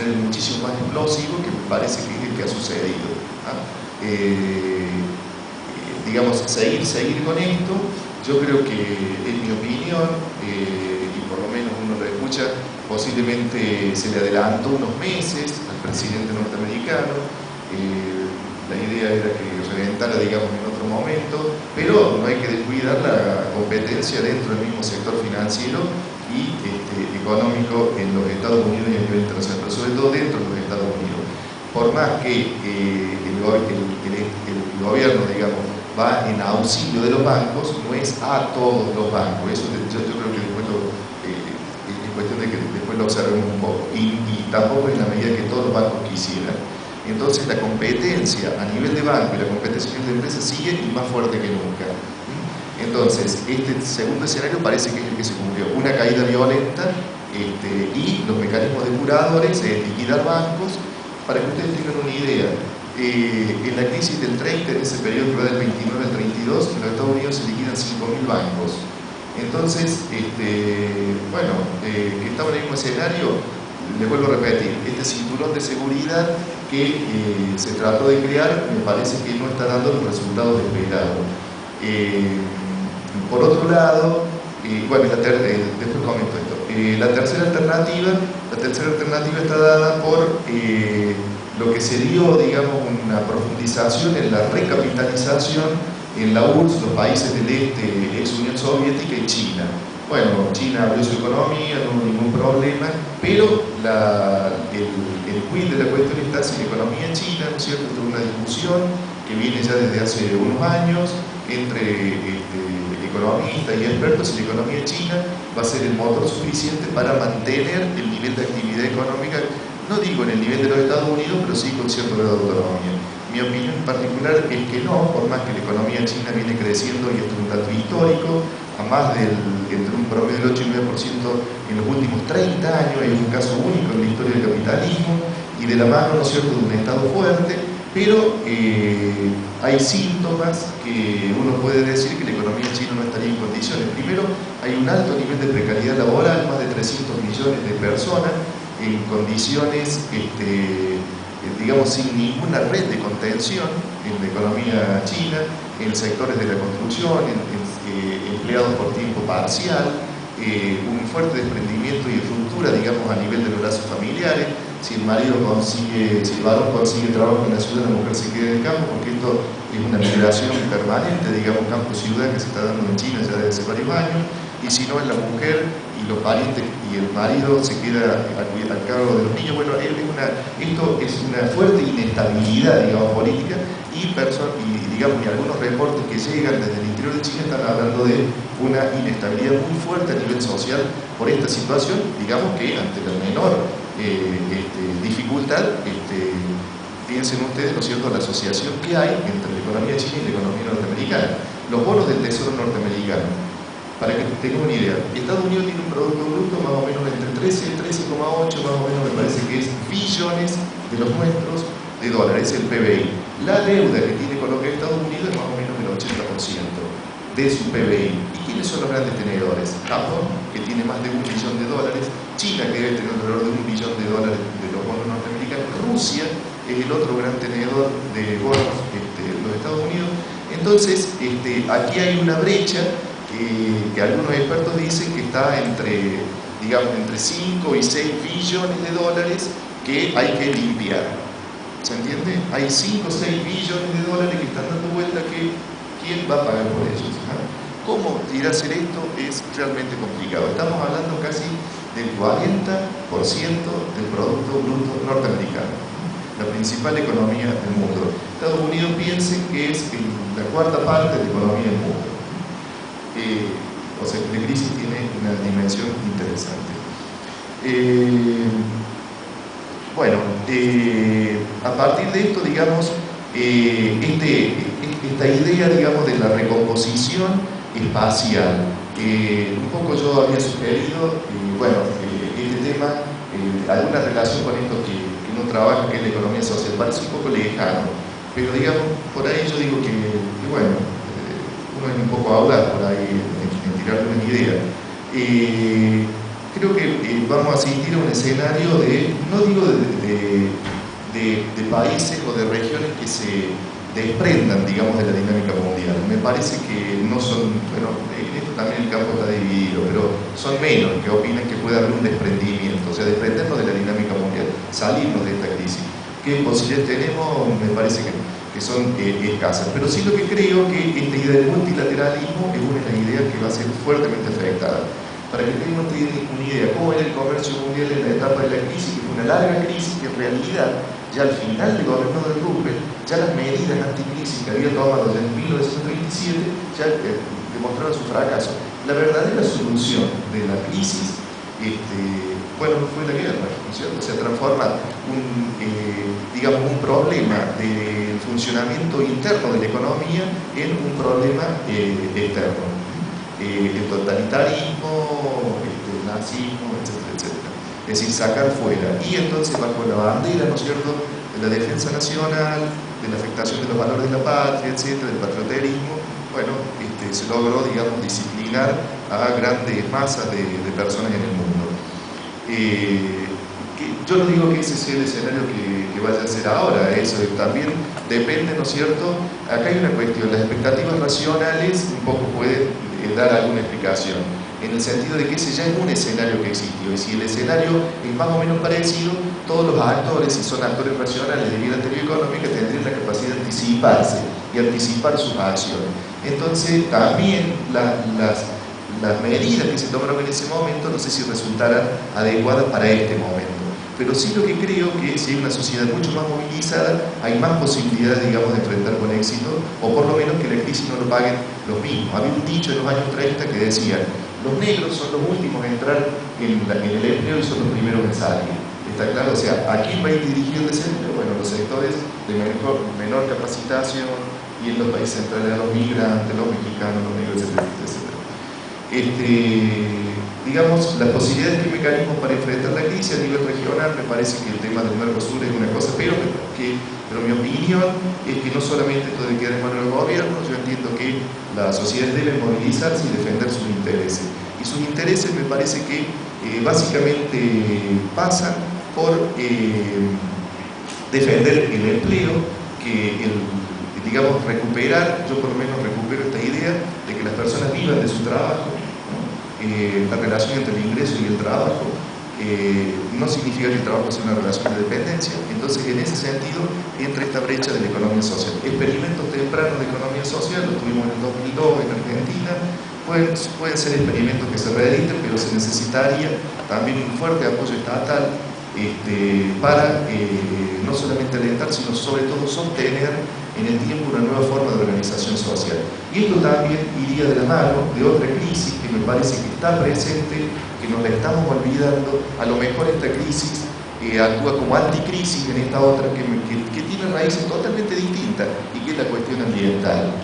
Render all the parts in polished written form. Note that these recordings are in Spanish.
escenario muchísimo más explosivo, que me parece que es el que ha sucedido. Digamos, seguir con esto. Yo creo que, en mi opinión, y por lo menos uno lo escucha, posiblemente se le adelantó unos meses al presidente norteamericano. La idea era que reventara, digamos, en otro momento, pero no hay que descuidar la competencia dentro del mismo sector financiero y económico en los Estados Unidos y a nivel internacional, pero sobre todo dentro de los Estados Unidos. Por más que el gobierno, digamos, va en auxilio de los bancos, no es a todos los bancos. Eso yo creo que después es cuestión de que después lo observemos un poco. Y tampoco en la medida que todos los bancos quisieran. Entonces la competencia a nivel de banco y la competencia a nivel de empresa sigue y más fuerte que nunca. Entonces, este segundo escenario parece que es el que se cumplió. Una caída violenta y los mecanismos depuradores, liquidar bancos. Para que ustedes tengan una idea, en la crisis del 30, en ese periodo que va del 29 al 32, en los Estados Unidos se liquidan 5.000 bancos. Entonces, bueno, que estaba en el mismo escenario, les vuelvo a repetir, este cinturón de seguridad que se trató de crear, me parece que no está dando los resultados esperados. Por otro lado, bueno, después comento esto. La tercera alternativa está dada por lo que se dio, digamos, una profundización en la recapitalización en la URSS, los países del este, ex Unión Soviética y China. Bueno, China abrió su economía, no hubo ningún problema, pero el quid de la cuestión está si la economía china, ¿no es cierto?, es una discusión que viene ya desde hace unos años entre economistas y expertos, si la economía china va a ser el motor suficiente para mantener el nivel de actividad económica, no digo en el nivel de los Estados Unidos, pero sí con cierto grado de autonomía. Mi opinión en particular es que no, por más que la economía china viene creciendo, y esto es un dato histórico, a más entre un promedio del 8 y 9% en los últimos 30 años, es un caso único en la historia del capitalismo, y de la mano, ¿no es cierto?, de un Estado fuerte, pero hay síntomas que uno puede decir que la economía china no estaría en condiciones. Primero, hay un alto nivel de precariedad laboral, más de 300 millones de personas en condiciones, digamos, sin ninguna red de contención en la economía china, en sectores de la construcción, empleados por tiempo parcial, un fuerte desprendimiento y ruptura, digamos, a nivel de los lazos familiares. Si el varón consigue trabajo en la ciudad, la mujer se queda en el campo, porque esto es una migración permanente, digamos, campo-ciudad que se está dando en China ya desde hace varios años, y si no es la mujer y los parientes y el marido se queda al cargo de los niños. Bueno, esto es una fuerte inestabilidad, digamos, política, y algunos reportes que llegan desde el interior de China están hablando de una inestabilidad muy fuerte a nivel social por esta situación, digamos que ante la menor dificultad, piensen ustedes, ¿no es cierto?, la asociación que hay entre la economía china y la economía norteamericana. Los bonos del Tesoro norteamericano, para que tengan una idea, Estados Unidos tiene un producto bruto más o menos entre 13 y 13,8, más o menos me parece que es billones de los nuestros de dólares, es el PBI. La deuda que tiene con lo que es Estados Unidos es más o menos el 80% de su PBI. ¿Y quiénes son los grandes tenedores? Japón, que tiene más de $1 billón, China, que debe tener alrededor de $1 billón de los bonos norteamericanos, Rusia es el otro gran tenedor de bonos de los Estados Unidos. Entonces, aquí hay una brecha que algunos expertos dicen que está entre 5 y 6 billones de dólares que hay que limpiar. ¿Se entiende? Hay 5 o 6 billones de dólares que están dando vuelta, que ¿quién va a pagar por ellos? ¿Cómo ir a hacer esto? Es realmente complicado. Estamos hablando casi del 40% del Producto Bruto norteamericano, la principal economía del mundo. Estados Unidos, piensen que es la cuarta parte de la economía del mundo. O sea, la crisis tiene una dimensión interesante. Bueno, a partir de esto, digamos, esta idea, digamos, de la recomposición espacial, un poco yo había sugerido, bueno, este tema, alguna relación con esto que uno trabaja, que es la economía social, parece un poco lejano, pero digamos, por ahí yo digo que bueno, uno es un poco audaz por ahí en tirar una idea. Creo que vamos a asistir a un escenario de, no digo de de países o de regiones que se desprendan, digamos, de la dinámica mundial. Me parece que no son, bueno, en esto también el campo está dividido, pero son menos que opinan que puede haber un desprendimiento, o sea, desprendernos de la dinámica mundial, salirnos de esta crisis. ¿Qué posibilidades tenemos? Me parece que son escasas. Pero sí lo que creo que esta idea del multilateralismo es una de las ideas que va a ser fuertemente afectada. Para que tengan una idea, cómo era el comercio mundial en la etapa de la crisis, que fue una larga crisis que en realidad, ya al final del gobierno de Roosevelt, ya las medidas anticrisis que había tomado ya en 1937 ya demostraron su fracaso. La verdadera solución de la crisis, bueno, fue la guerra, ¿no es cierto? O sea, transforma digamos, un problema de funcionamiento interno de la economía en un problema externo. El totalitarismo, el nazismo, etcétera, etcétera. Es decir, sacar fuera. Y entonces, bajo la bandera, ¿no es cierto?, de la defensa nacional, de la afectación de los valores de la patria, etcétera, del patrioterismo, bueno, se logró, digamos, disciplinar a grandes masas de personas en el mundo. Yo no digo que ese sea el escenario que vaya a ser ahora, eso también depende, ¿no es cierto? Acá hay una cuestión, las expectativas racionales un poco pueden dar alguna explicación, en el sentido de que ese ya es un escenario que existió, y si el escenario es más o menos parecido, todos los actores, si son actores racionales de vida teoría económica, tendrían la capacidad de anticiparse y anticipar sus acciones. Entonces, también las medidas que se tomaron en ese momento, no sé si resultarán adecuadas para este momento. Pero sí lo que creo que si hay una sociedad mucho más movilizada, hay más posibilidades, digamos, de enfrentar con éxito, o por lo menos que la crisis no lo paguen los mismos. Había un dicho en los años 30 que decía, los negros son los últimos en entrar en el empleo y son los primeros en salir. ¿Está claro? O sea, ¿a quién va a ir dirigido el desempleo? Bueno, los sectores de menor capacitación, y en los países centrales a los migrantes, los mexicanos, los negros, etcétera, etcétera. Digamos, las posibilidades de mecanismos para enfrentar la crisis a nivel regional, me parece que el tema del Mercosur es una cosa, pero mi opinión es que no solamente esto debe quedar en manos del gobierno, yo entiendo que las sociedades deben movilizarse y defender sus intereses. Y sus intereses me parece que básicamente pasan por defender el empleo, digamos, recuperar, yo por lo menos recupero esta idea de que las personas vivan de su trabajo, ¿no? La relación entre el ingreso y el trabajo no significa que el trabajo sea una relación de dependencia. Entonces, en ese sentido, entra esta brecha de la economía social. Experimentos tempranos de economía social, los tuvimos en el 2002 en Argentina, pueden ser experimentos que se reediten, pero se necesitaría también un fuerte apoyo estatal para no solamente alentar, sino sobre todo sostener en el tiempo una nueva forma de organización social. Y esto también iría de la mano de otra crisis que me parece que está presente, que nos la estamos olvidando. A lo mejor esta crisis actúa como anticrisis en esta otra que tiene raíces totalmente distintas, y que es la cuestión ambiental.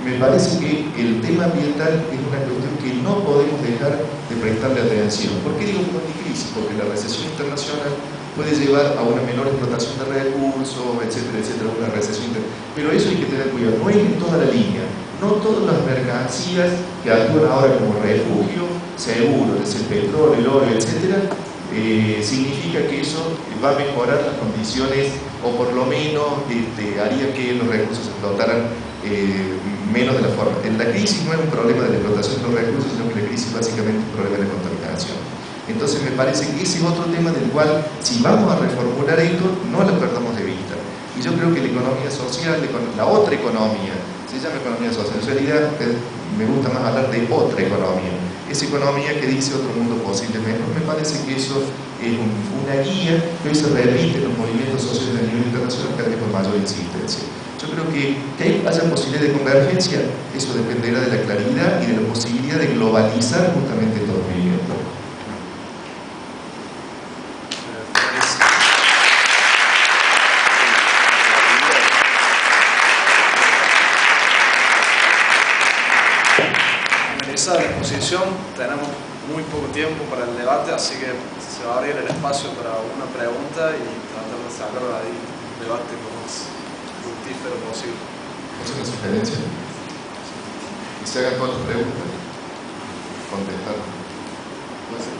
Me parece que el tema ambiental es una cuestión que no podemos dejar de prestarle atención. ¿Por qué digo como anticrisis? Porque la recesión internacional puede llevar a una menor explotación de recursos, etcétera, etcétera, una recesión internacional. Pero eso hay que tener cuidado, no es en toda la línea. No todas las mercancías que actúan ahora como refugio, seguro, desde el petróleo, el oro, etcétera, significa que eso va a mejorar las condiciones, o por lo menos haría que los recursos se explotaran menos de la forma. La crisis no es un problema de la explotación de los recursos, sino que la crisis básicamente es un problema de la contaminación. Entonces me parece que ese es otro tema del cual, si vamos a reformular esto, no lo perdamos de vista. Y yo creo que la economía social, la otra economía, se llama economía social, en realidad me gusta más hablar de otra economía. Esa economía que dice otro mundo posible mejor, me parece que eso es una guía que hoy se repite en los movimientos sociales a nivel internacional cada vez con mayor insistencia. Yo creo que haya posibilidad de convergencia, eso dependerá de la claridad y de la posibilidad de globalizar justamente estos movimientos. Finalizada la exposición, tenemos muy poco tiempo para el debate, así que se va a abrir el espacio para una pregunta y tratar de sacar ahí un debate lo más fructífero posible. ¿Es una sugerencia? Y se hagan todas las preguntas, contestar. ¿Puede ser?